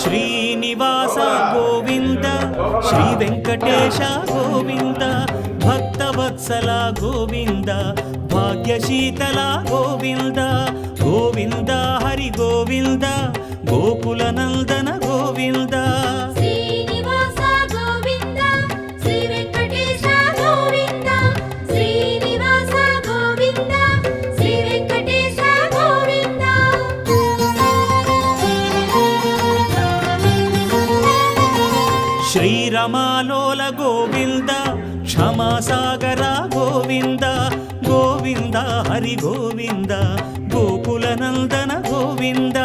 Srinivasa Govinda Shri Venkatesha Govinda Bhaktavatsala Govinda భాగ్యశీతల Govinda Govinda Hari Govinda Gokula Nandana Govinda Srinivasa Govinda Shri Venkatesha Govinda Srinivasa Govinda Shri Venkatesha Govinda శ్రీరమాలోల Govinda క్షమాసాగర Govinda Govinda Hari Govinda Gokula Nandana Govinda